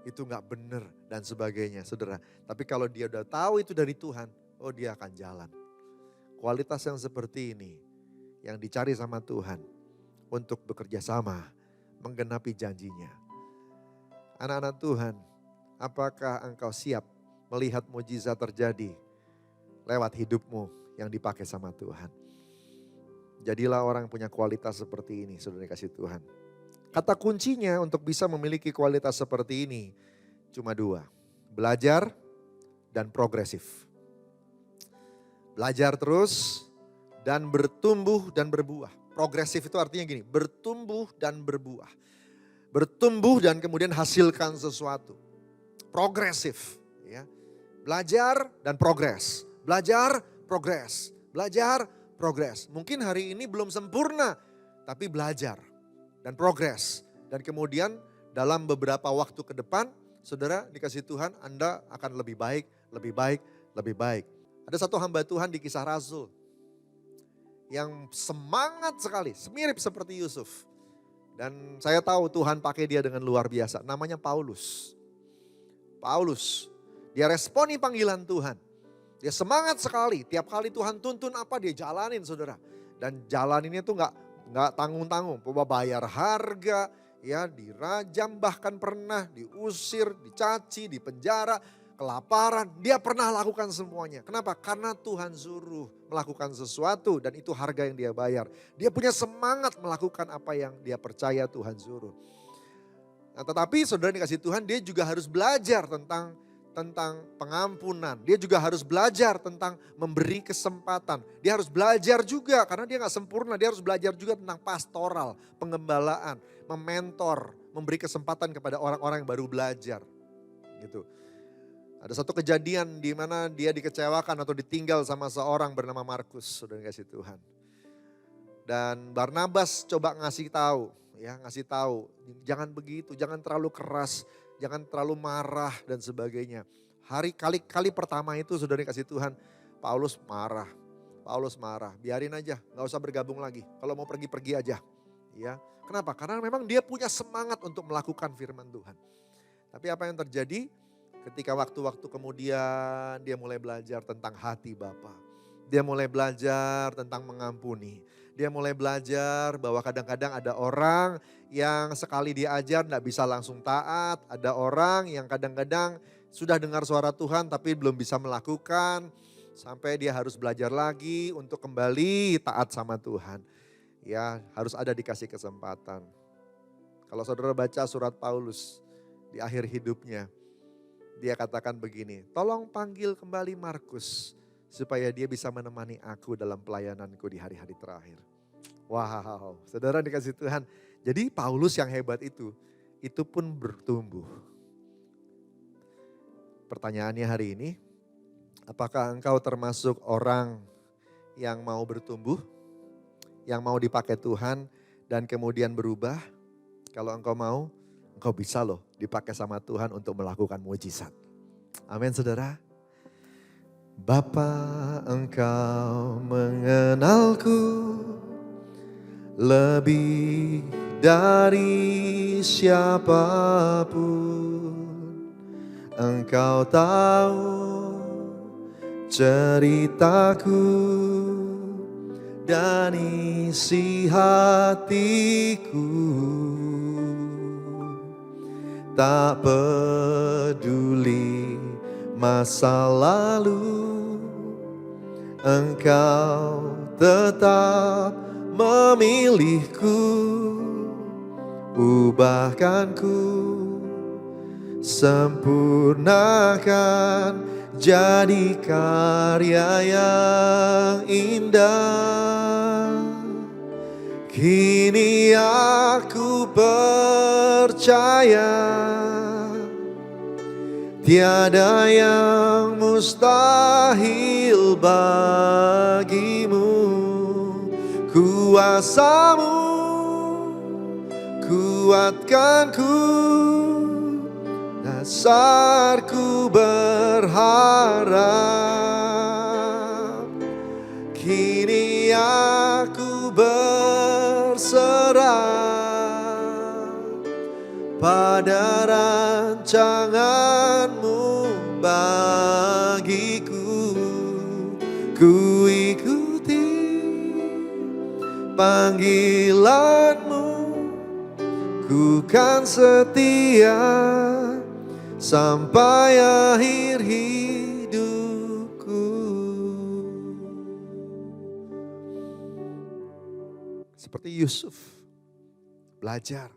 Itu gak benar dan sebagainya saudara. Tapi kalau dia udah tahu itu dari Tuhan, oh dia akan jalan. Kualitas yang seperti ini yang dicari sama Tuhan untuk bekerja sama menggenapi janjinya. Anak-anak Tuhan, apakah engkau siap melihat mujizat terjadi lewat hidupmu yang dipakai sama Tuhan? Jadilah orang yang punya kualitas seperti ini, saudara kasih Tuhan. Kata kuncinya untuk bisa memiliki kualitas seperti ini, cuma dua. Belajar dan progresif. Belajar terus dan bertumbuh dan berbuah. Progresif itu artinya gini, bertumbuh dan berbuah. Bertumbuh dan kemudian hasilkan sesuatu. Progresif, ya. Belajar dan progres. Belajar, progres. Belajar, progres. Mungkin hari ini belum sempurna, tapi belajar dan progres. Dan kemudian dalam beberapa waktu ke depan, saudara dikasih Tuhan, Anda akan lebih baik, lebih baik, lebih baik. Ada satu hamba Tuhan di Kisah Rasul yang semangat sekali, mirip seperti Yusuf. Dan saya tahu Tuhan pakai dia dengan luar biasa, namanya Paulus. Paulus, dia responi panggilan Tuhan. Dia semangat sekali, tiap kali Tuhan tuntun apa dia jalanin saudara. Dan jalaninnya tuh nggak tanggung-tanggung, bayar harga, ya dirajam bahkan pernah, diusir, dicaci, dipenjara, kelaparan. Dia pernah lakukan semuanya. Kenapa? Karena Tuhan suruh melakukan sesuatu dan itu harga yang dia bayar. Dia punya semangat melakukan apa yang dia percaya Tuhan suruh. Nah, tetapi saudara dikasih Tuhan, dia juga harus belajar tentang pengampunan. Dia juga harus belajar tentang memberi kesempatan. Dia harus belajar juga karena dia gak sempurna. Dia harus belajar juga tentang pastoral, pengembalaan, mementor, memberi kesempatan kepada orang-orang yang baru belajar. Gitu. Ada satu kejadian di mana dia dikecewakan atau ditinggal sama seorang bernama Markus, saudara kasih Tuhan. Dan Barnabas coba ngasih tahu, jangan begitu, jangan terlalu keras, jangan terlalu marah dan sebagainya. Kali pertama itu saudara kasih Tuhan, Paulus marah, biarin aja, nggak usah bergabung lagi. Kalau mau pergi aja, ya. Kenapa? Karena memang dia punya semangat untuk melakukan firman Tuhan. Tapi apa yang terjadi? Ketika waktu-waktu kemudian dia mulai belajar tentang hati Bapa. Dia mulai belajar tentang mengampuni. Dia mulai belajar bahwa kadang-kadang ada orang yang sekali diajar tidak bisa langsung taat. Ada orang yang kadang-kadang sudah dengar suara Tuhan tapi belum bisa melakukan. Sampai dia harus belajar lagi untuk kembali taat sama Tuhan. Ya, harus ada dikasih kesempatan. Kalau saudara baca surat Paulus di akhir hidupnya, dia katakan begini, tolong panggil kembali Markus supaya dia bisa menemani aku dalam pelayananku di hari-hari terakhir. Wow, saudara dikasih Tuhan. Jadi Paulus yang hebat itu pun bertumbuh. Pertanyaannya hari ini, apakah engkau termasuk orang yang mau bertumbuh, yang mau dipakai Tuhan dan kemudian berubah? Kalau engkau mau, engkau bisa loh dipakai sama Tuhan untuk melakukan mujizat. Amin saudara. Bapa, engkau mengenalku lebih dari siapapun. Engkau tahu ceritaku dan isi hatiku. Tak peduli masa lalu, engkau tetap memilihku. Ubahkanku, sempurnakan, jadi karya yang indah. Kini aku percaya tiada yang mustahil bagimu. Kuasamu kuatkanku, dasarku berharap. Kini aku berserah pada rancanganmu bagiku. Ku ikuti panggilanmu, ku kan setia sampai akhir hidupku. Seperti Yusuf, belajar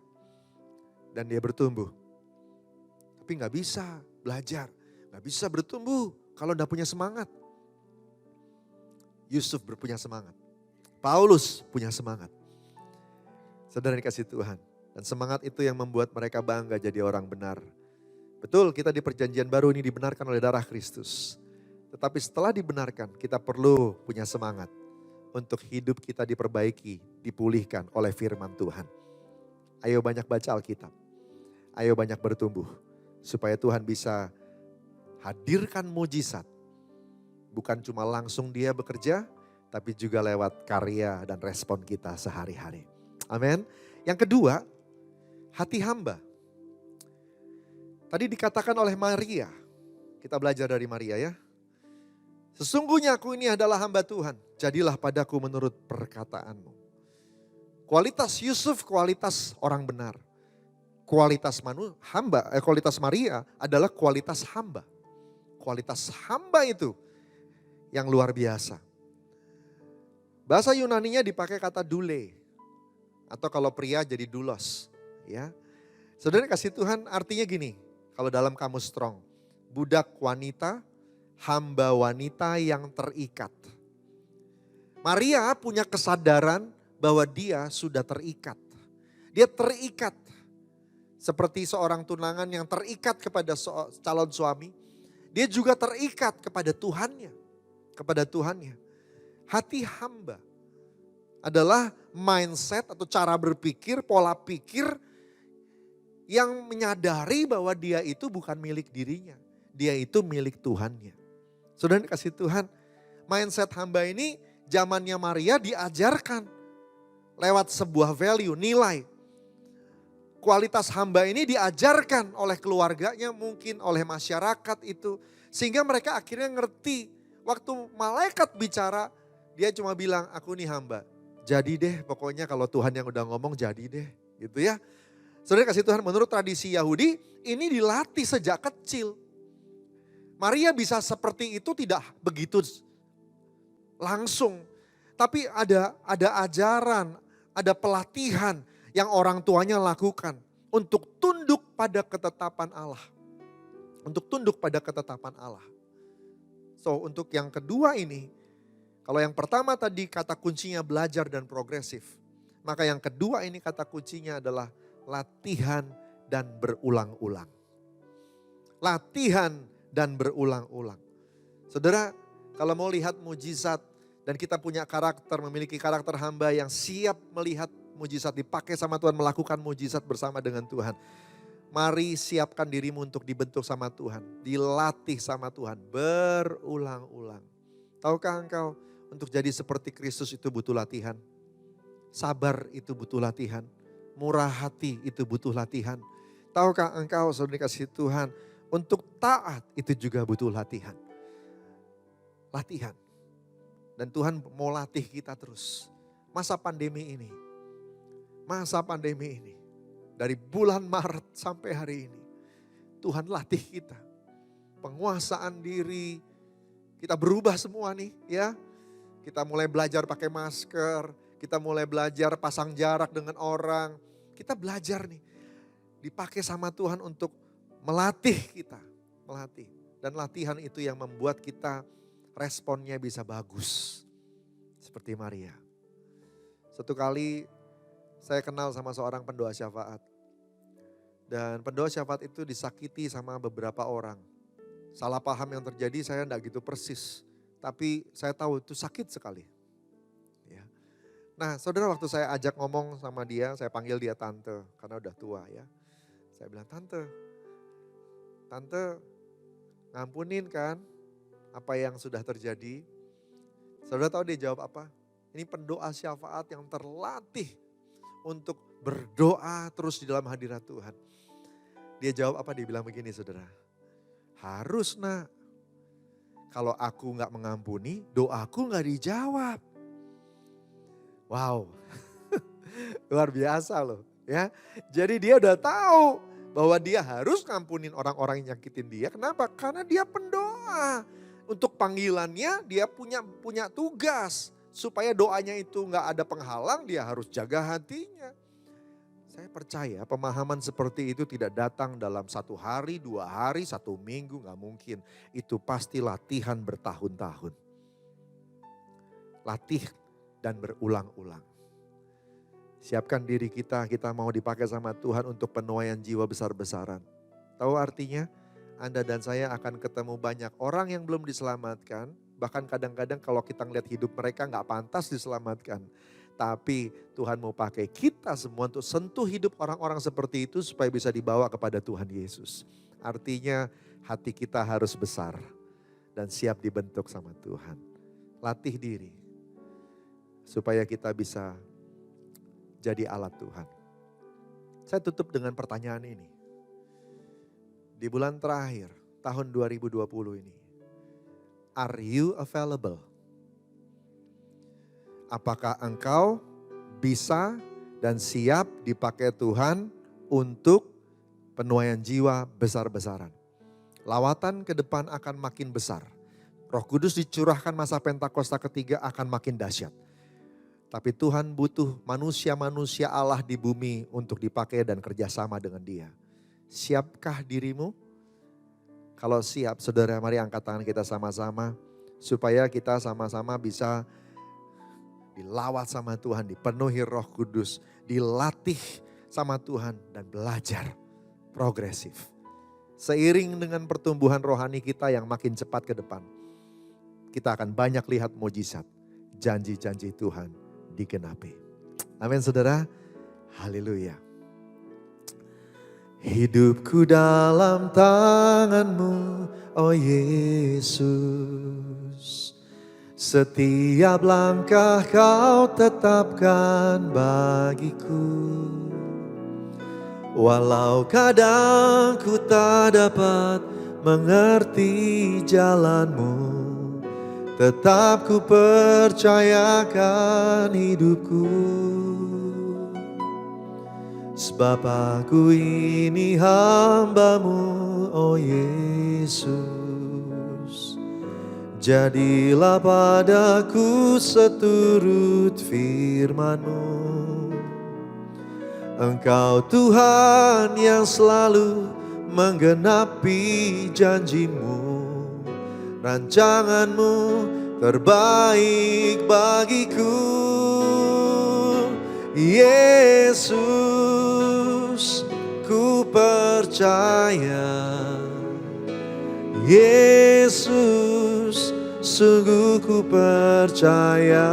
dan dia bertumbuh. Tapi nggak bisa belajar, nggak bisa bertumbuh kalau nggak punya semangat. Yusuf berpunya semangat. Paulus punya semangat. Saudara dikasih Tuhan. Dan semangat itu yang membuat mereka bangga jadi orang benar. Betul, kita di perjanjian baru ini dibenarkan oleh darah Kristus. Tetapi setelah dibenarkan, kita perlu punya semangat untuk hidup kita diperbaiki, dipulihkan oleh firman Tuhan. Ayo banyak baca Alkitab. Ayo banyak bertumbuh. Supaya Tuhan bisa hadirkan mujizat. Bukan cuma langsung dia bekerja, tapi juga lewat karya dan respon kita sehari-hari. Amin. Yang kedua, hati hamba. Tadi dikatakan oleh Maria. Kita belajar dari Maria ya. Sesungguhnya aku ini adalah hamba Tuhan. Jadilah padaku menurut perkataanmu. Kualitas Yusuf, kualitas orang benar. Kualitas kualitas Maria adalah kualitas hamba. Kualitas hamba itu yang luar biasa. Bahasa Yunaninya dipakai kata dule. Atau kalau pria jadi doulos. Ya. Saudara kasih Tuhan artinya gini. Kalau dalam kamus Strong. Budak wanita, hamba wanita yang terikat. Maria punya kesadaran bahwa dia sudah terikat. Dia terikat. Seperti seorang tunangan yang terikat kepada calon suami. Dia juga terikat kepada Tuhannya. Kepada Tuhannya. Hati hamba adalah mindset atau cara berpikir, pola pikir yang menyadari bahwa dia itu bukan milik dirinya. Dia itu milik Tuhannya. Saudara kasih Tuhan, mindset hamba ini zamannya Maria diajarkan lewat sebuah value, nilai. Kualitas hamba ini diajarkan oleh keluarganya, mungkin oleh masyarakat itu. Sehingga mereka akhirnya ngerti. Waktu malaikat bicara, dia cuma bilang, aku nih hamba. Jadi deh, pokoknya kalau Tuhan yang udah ngomong jadi deh. Gitu ya. Saudara kasih Tuhan, menurut tradisi Yahudi, ini dilatih sejak kecil. Maria bisa seperti itu tidak begitu langsung. Tapi ada ajaran, ada pelatihan yang orang tuanya lakukan. Untuk tunduk pada ketetapan Allah. Untuk tunduk pada ketetapan Allah. So untuk yang kedua ini, kalau yang pertama tadi kata kuncinya belajar dan progresif. Maka yang kedua ini kata kuncinya adalah latihan dan berulang-ulang. Latihan dan berulang-ulang. Saudara, kalau mau lihat mujizat dan kita punya karakter, memiliki karakter hamba yang siap melihat mujizat, dipakai sama Tuhan, melakukan mujizat bersama dengan Tuhan. Mari siapkan dirimu untuk dibentuk sama Tuhan, dilatih sama Tuhan berulang-ulang. Tahukah engkau untuk jadi seperti Kristus itu butuh latihan. Sabar itu butuh latihan. Murah hati itu butuh latihan. Tahukah engkau saudara kasih Tuhan, untuk taat itu juga butuh latihan. Latihan. Dan Tuhan mau latih kita terus. Masa pandemi ini. Dari bulan Maret sampai hari ini. Tuhan latih kita. Penguasaan diri. Kita berubah semua nih ya. Kita mulai belajar pakai masker. Kita mulai belajar pasang jarak dengan orang. Kita belajar nih. Dipakai sama Tuhan untuk melatih kita. Melatih. Dan latihan itu yang membuat kita responnya bisa bagus. Seperti Maria. Satu kali saya kenal sama seorang pendoa syafaat. Dan pendoa syafaat itu disakiti sama beberapa orang. Salah paham yang terjadi saya enggak gitu persis. Tapi saya tahu itu sakit sekali. Ya. Nah saudara, waktu saya ajak ngomong sama dia, saya panggil dia tante karena udah tua ya. Saya bilang, tante ngampunin kan apa yang sudah terjadi. Saudara tahu dia jawab apa? Ini pendoa syafaat yang terlatih untuk berdoa terus di dalam hadirat Tuhan. Dia jawab apa? Dia bilang begini saudara. Harus nak. Kalau aku gak mengampuni, doaku gak dijawab. Wow. Luar biasa loh. Ya. Jadi dia udah tahu bahwa dia harus ngampunin orang-orang yang nyakitin dia. Kenapa? Karena dia pendoa. Untuk panggilannya dia punya tugas. Supaya doanya itu gak ada penghalang, dia harus jaga hatinya. Saya percaya pemahaman seperti itu tidak datang dalam 1 hari, 2 hari, 1 minggu, nggak mungkin. Itu pasti latihan bertahun-tahun. Latih dan berulang-ulang. Siapkan diri kita mau dipakai sama Tuhan untuk penuaian jiwa besar-besaran. Tahu artinya? Anda dan saya akan ketemu banyak orang yang belum diselamatkan. Bahkan kadang-kadang kalau kita ngeliat hidup mereka nggak pantas diselamatkan. Tapi Tuhan mau pakai kita semua untuk sentuh hidup orang-orang seperti itu supaya bisa dibawa kepada Tuhan Yesus. Artinya hati kita harus besar dan siap dibentuk sama Tuhan. Latih diri supaya kita bisa jadi alat Tuhan. Saya tutup dengan pertanyaan ini. Di bulan terakhir tahun 2020 ini, are you available? Apakah engkau bisa dan siap dipakai Tuhan untuk penuaian jiwa besar-besaran? Lawatan ke depan akan makin besar. Roh Kudus dicurahkan masa Pentakosta ketiga akan makin dahsyat. Tapi Tuhan butuh manusia-manusia Allah di bumi untuk dipakai dan kerjasama dengan Dia. Siapkah dirimu? Kalau siap, saudara, mari angkat tangan kita sama-sama. Supaya kita sama-sama bisa dilawat sama Tuhan, dipenuhi Roh Kudus, dilatih sama Tuhan dan belajar progresif. Seiring dengan pertumbuhan rohani kita yang makin cepat ke depan, kita akan banyak lihat mujizat, janji-janji Tuhan digenapi. Amin saudara, haleluya. Hidupku dalam tangan-Mu, oh Yesus. Setiap langkah Kau tetapkan bagiku. Walau kadang ku tak dapat mengerti jalan-Mu, tetap ku percayakan hidupku. Sebab aku ini hamba-Mu, oh Yesus. Jadilah padaku seturut firman-Mu. Engkau Tuhan yang selalu menggenapi janji-Mu. Rancangan-Mu terbaik bagiku. Yesus, ku percaya. Yesus, sungguh ku percaya.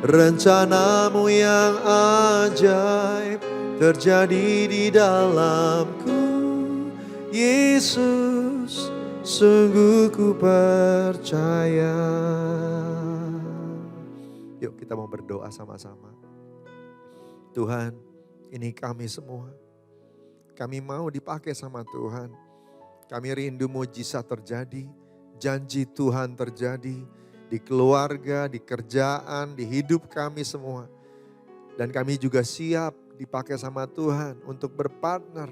Rencana-Mu yang ajaib terjadi di dalamku. Yesus, sungguh ku percaya. Yuk kita mau berdoa sama-sama. Tuhan, ini kami semua. Kami mau dipakai sama Tuhan. Kami rindu mujizat terjadi, janji Tuhan terjadi di keluarga, di kerjaan, di hidup kami semua. Dan kami juga siap dipakai sama Tuhan untuk berpartner.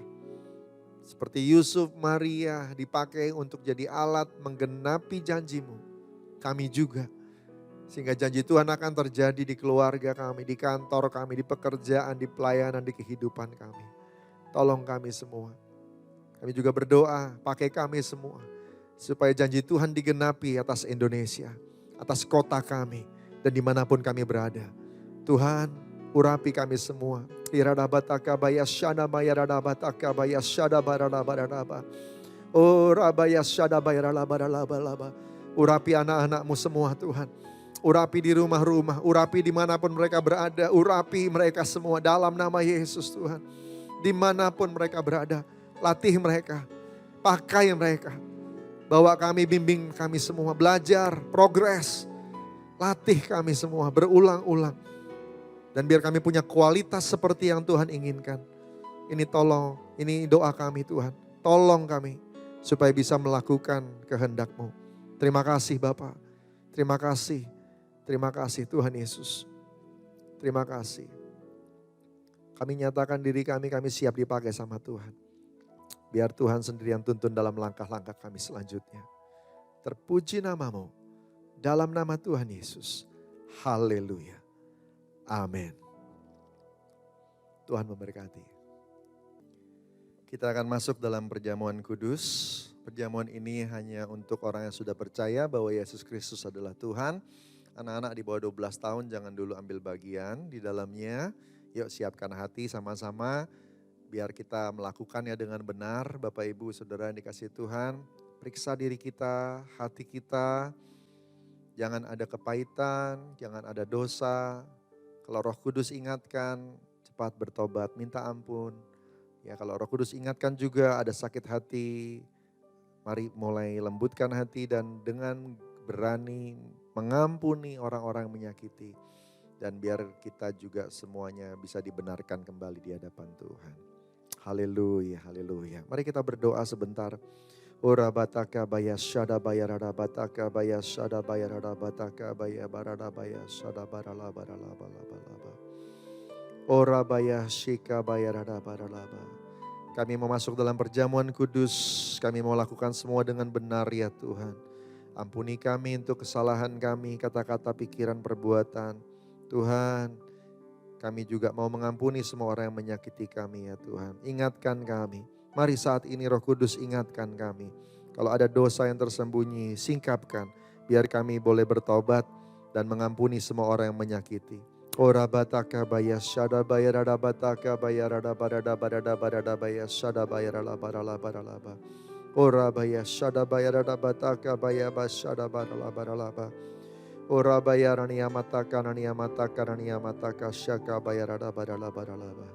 Seperti Yusuf, Maria dipakai untuk jadi alat menggenapi janji-Mu. Kami juga. Sehingga janji Tuhan akan terjadi di keluarga kami, di kantor kami, di pekerjaan, di pelayanan, di kehidupan kami. Tolong kami semua. Kami juga berdoa, pakai kami semua. Supaya janji Tuhan digenapi atas Indonesia, atas kota kami, dan dimanapun kami berada. Tuhan, urapi kami semua. Urapi anak-anak-Mu semua Tuhan. Urapi di rumah-rumah, urapi dimanapun mereka berada. Urapi mereka semua dalam nama Yesus Tuhan. Dimanapun mereka berada, latih mereka, pakai mereka. Bawa kami, bimbing kami semua, belajar, progres. Latih kami semua berulang-ulang. Dan biar kami punya kualitas seperti yang Tuhan inginkan. Ini tolong, ini doa kami Tuhan. Tolong kami supaya bisa melakukan kehendak-Mu. Terima kasih Bapa. Terima kasih. Terima kasih Tuhan Yesus. Terima kasih. Kami nyatakan diri kami siap dipakai sama Tuhan. Biar Tuhan sendiri yang tuntun dalam langkah-langkah kami selanjutnya. Terpuji nama-Mu. Dalam nama Tuhan Yesus. Haleluya. Amin. Tuhan memberkati. Kita akan masuk dalam perjamuan kudus. Perjamuan ini hanya untuk orang yang sudah percaya bahwa Yesus Kristus adalah Tuhan. Anak-anak di bawah 12 tahun jangan dulu ambil bagian di dalamnya. Yuk siapkan hati sama-sama biar kita melakukannya dengan benar. Bapak Ibu Saudara yang dikasihi Tuhan, periksa diri kita, hati kita. Jangan ada kepahitan, jangan ada dosa. Kalau Roh Kudus ingatkan, cepat bertobat, minta ampun. Ya, kalau Roh Kudus ingatkan juga ada sakit hati, mari mulai lembutkan hati dan dengan berani mengampuni orang-orang yang menyakiti. Dan biar kita juga semuanya bisa dibenarkan kembali di hadapan Tuhan. Haleluya, haleluya. Mari kita berdoa sebentar. Ora bataka baya shada baya rada bataka baya shada baya rada bataka baya barada baya shada barala barala barala. Ora baya shika baya rada barala. Kami mau masuk dalam perjamuan kudus. Kami mau lakukan semua dengan benar ya Tuhan. Ampuni kami untuk kesalahan kami, kata-kata, pikiran, perbuatan. Tuhan, kami juga mau mengampuni semua orang yang menyakiti kami ya Tuhan. Ingatkan kami. Mari saat ini Roh Kudus ingatkan kami. Kalau ada dosa yang tersembunyi, singkapkan. Biar kami boleh bertobat dan mengampuni semua orang yang menyakiti. Ora bataka baya shada baya rada bataka baya rada barada barada barada baya shada baya rada barala barala ba. Ora baya shada baya rada bataka baya bashada barala barala ba. Ora baya rania mataka shaka baya rada barala barala ba.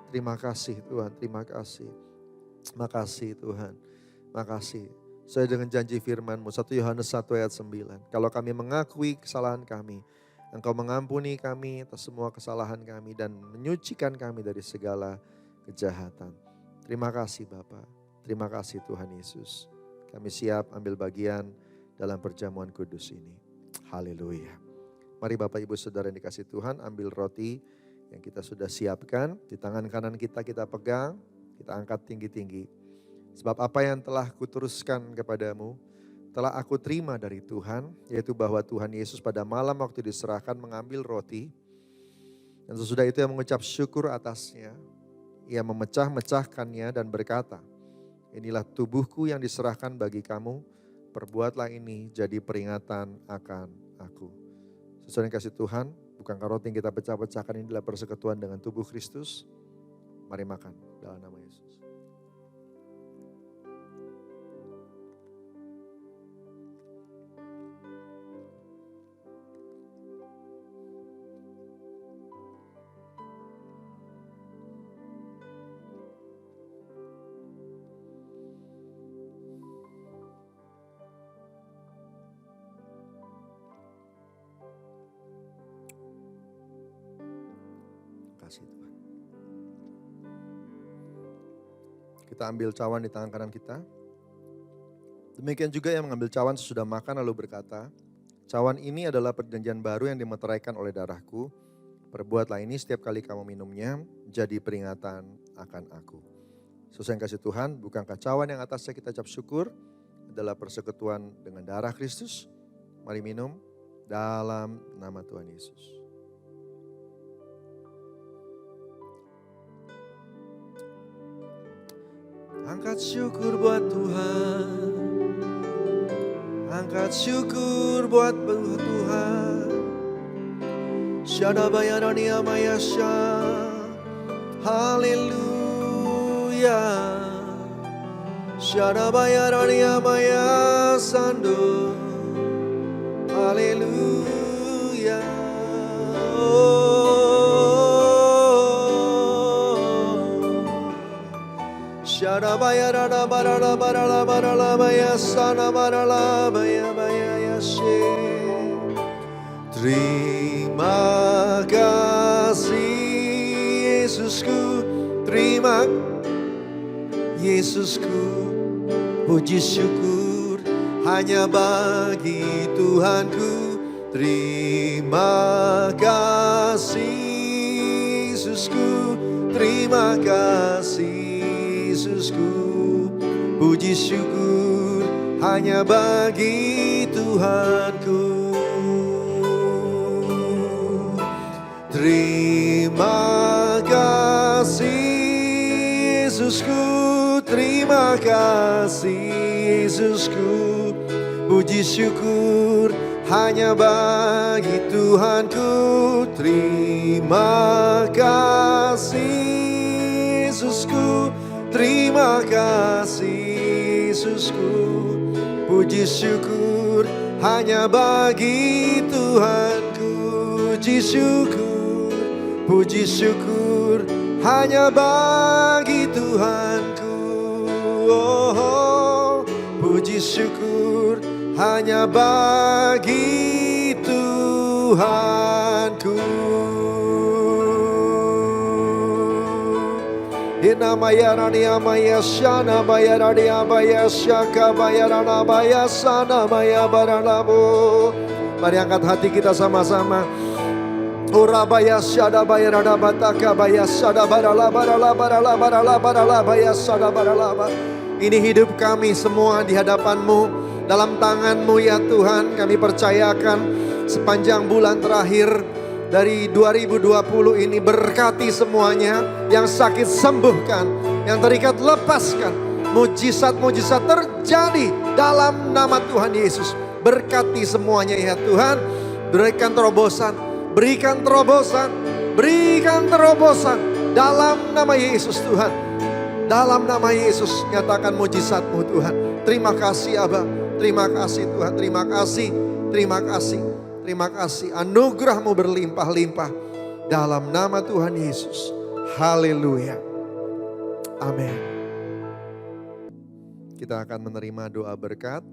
Terima kasih Tuhan, terima kasih. Makasih Tuhan, makasih. Sesuai dengan janji firman-Mu, 1 Yohanes 1 ayat 9. Kalau kami mengakui kesalahan kami, Engkau mengampuni kami atas semua kesalahan kami dan menyucikan kami dari segala kejahatan. Terima kasih Bapa, terima kasih Tuhan Yesus. Kami siap ambil bagian dalam perjamuan kudus ini. Haleluya. Mari Bapak Ibu Saudara yang dikasihi Tuhan, ambil roti yang kita sudah siapkan. Di tangan kanan kita pegang. Kita angkat tinggi-tinggi. Sebab apa yang telah kuteruskan kepadamu, telah aku terima dari Tuhan, yaitu bahwa Tuhan Yesus pada malam waktu diserahkan mengambil roti, dan sesudah itu ia mengucap syukur atasnya, ia memecah-mecahkannya dan berkata, inilah tubuhku yang diserahkan bagi kamu, perbuatlah ini jadi peringatan akan aku. Sesuai dengan kasih Tuhan, bukankah roti yang kita pecah-pecahkan ini adalah persekutuan dengan tubuh Kristus? Mari makan dalam nama Yesus. Kasih Tuhan. Kita ambil cawan di tangan kanan kita. Demikian juga yang mengambil cawan sesudah makan lalu berkata, cawan ini adalah perjanjian baru yang dimeteraikan oleh darahku. Perbuatlah ini setiap kali kamu minumnya, jadi peringatan akan aku. Sesuai yang kasih Tuhan, bukankah cawan yang atasnya kita ucap syukur adalah persekutuan dengan darah Kristus? Mari minum dalam nama Tuhan Yesus. Angkat syukur buat Tuhan. Angkat syukur buat Tuhan. Syada bayarani amayasya. Haleluya. Syada bayarani amayasando. Haleluya. Shada baya rada barala barala barala baya sana barala baya baya yashe. Terima kasih Yesusku, terima Yesusku, puji syukur hanya bagi Tuhanku. Terima kasih Yesusku, terima kasih Yesusku, puji syukur hanya bagi Tuhanku. Terima kasih Yesusku, terima kasih Yesusku. Puji syukur hanya bagi Tuhanku. Terima kasih Yesusku, terima kasih Yesusku. Puji syukur hanya bagi Tuhanku. Puji syukur hanya bagi Tuhanku. Oh, puji syukur hanya bagi Tuhanku. Inamaya rania maya shana maya rania maya shaka maya rana maya sana maya baranabo. Mari angkat hati kita sama-sama. Urabaya shada baya rana bataka baya shada barala barala barala barala barala baya shada barala. Ini hidup kami semua di hadapan-Mu, dalam tangan-Mu ya Tuhan. Kami percayakan sepanjang bulan terakhir dari 2020 ini, berkati semuanya. Yang sakit sembuhkan, yang terikat lepaskan. Mujizat-mujizat terjadi dalam nama Tuhan Yesus. Berkati semuanya ya Tuhan. Berikan terobosan, berikan terobosan, berikan terobosan dalam nama Yesus Tuhan. Dalam nama Yesus nyatakan mujizat-Mu Tuhan. Terima kasih Abah, terima kasih Tuhan, terima kasih, terima kasih. Terima kasih, anugerah-Mu berlimpah-limpah dalam nama Tuhan Yesus. Haleluya. Amin. Kita akan menerima doa berkat.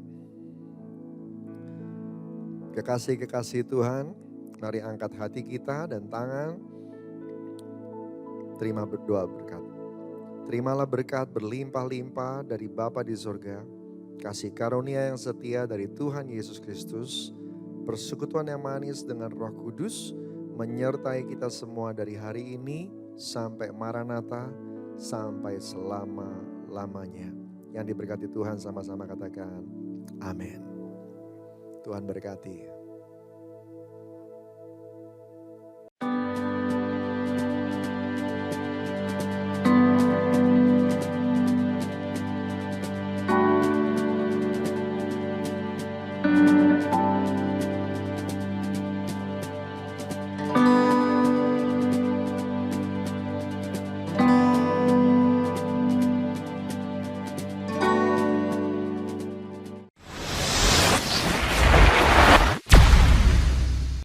Kekasih-kekasih Tuhan, mari angkat hati kita dan tangan. Terima berdoa berkat. Terimalah berkat berlimpah-limpah dari Bapa di surga. Kasih karunia yang setia dari Tuhan Yesus Kristus. Persekutuan yang manis dengan Roh Kudus menyertai kita semua dari hari ini sampai Maranatha, sampai selama-lamanya. Yang diberkati Tuhan sama-sama katakan amin. Tuhan berkati.